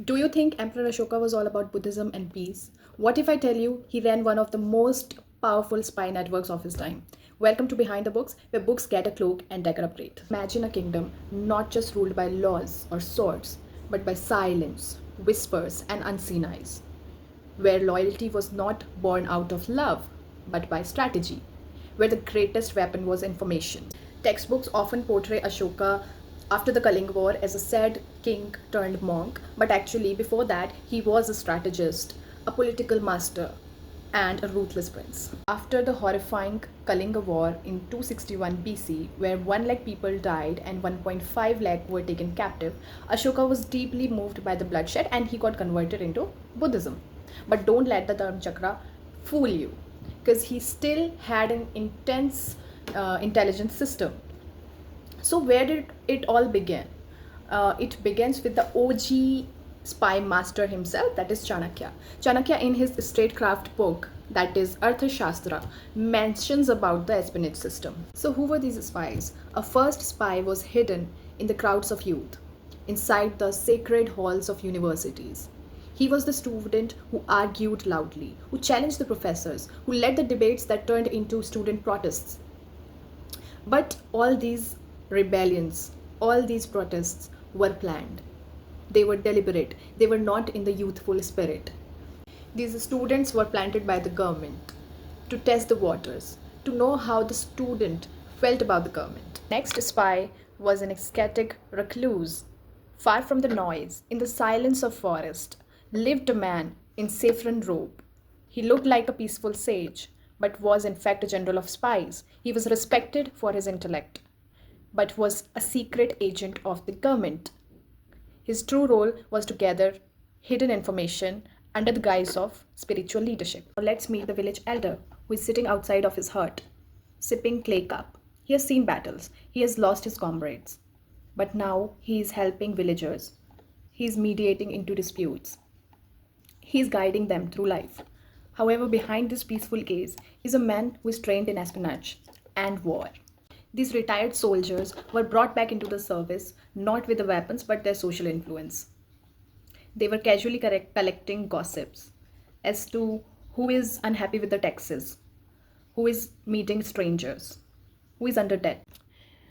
Do you think Emperor Ashoka was all about Buddhism and peace? What if I tell you he ran one of the most powerful spy networks of his time? Welcome to Behind the Books, where books get a cloak and dagger upgrade. Imagine a kingdom not just ruled by laws or swords, but by silence, whispers, and unseen eyes, where loyalty was not born out of love, but by strategy, where the greatest weapon was information. Textbooks often portray Ashoka after the Kalinga War as a sad king turned monk, but actually, before that, he was a strategist, a political master, and a ruthless prince. After the horrifying Kalinga War in 261 BC, where 1 lakh people died and 1.5 lakh were taken captive, Ashoka was deeply moved by the bloodshed and he got converted into Buddhism. But don't let the Dharma Chakra fool you, because he still had an intense intelligence system. So, where did it all begin? It begins with the OG spy master himself, that is Chanakya. Chanakya, in his statecraft book, that is Arthashastra, mentions about the espionage system. So, who were these spies? A first spy was hidden in the crowds of youth, inside the sacred halls of universities. He was the student who argued loudly, who challenged the professors, who led the debates that turned into student protests. But all these rebellions, all these protests were planned. They were deliberate. They were not in the youthful spirit. These students were planted by the government to test the waters, to know how the student felt about the government. Next spy was an ecstatic recluse. Far from the noise, in the silence of forest, lived a man in saffron robe. He looked like a peaceful sage, but was in fact a general of spies. He was respected for his intellect, but was a secret agent of the government. His true role was to gather hidden information under the guise of spiritual leadership. Now let's meet the village elder who is sitting outside of his hut, sipping clay cup. He has seen battles, he has lost his comrades, but now he is helping villagers. He is mediating into disputes. He is guiding them through life. However, behind this peaceful gaze is a man who is trained in espionage and war. These retired soldiers were brought back into the service not with the weapons but their social influence. They were casually collecting gossips as to who is unhappy with the taxes, who is meeting strangers, who is under debt.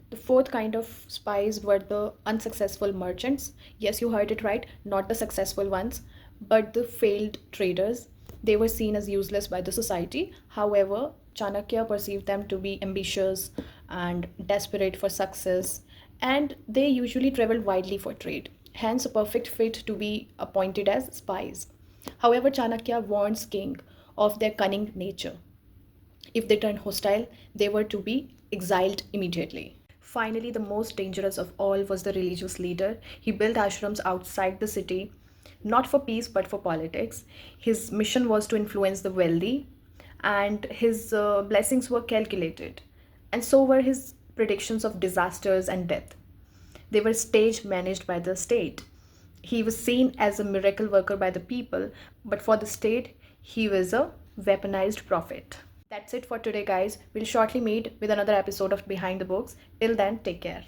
The fourth kind of spies were the unsuccessful merchants. Yes, you heard it right, not the successful ones, but the failed traders. They were seen as useless by the society. However, Chanakya perceived them to be ambitious and desperate for success, and they usually traveled widely for trade, hence, a perfect fit to be appointed as spies. However, Chanakya warns king of their cunning nature. If they turned hostile, they were to be exiled immediately. Finally, the most dangerous of all was the religious leader. He built ashrams outside the city, not for peace but for politics. His mission was to influence the wealthy, and his blessings were calculated, and so were his predictions of disasters and death. They were stage managed by the state. He was seen as a miracle worker by the people, but for the state, he was a weaponized prophet. That's it for today, guys. We'll shortly meet with another episode of Behind the Books. Till then, take care.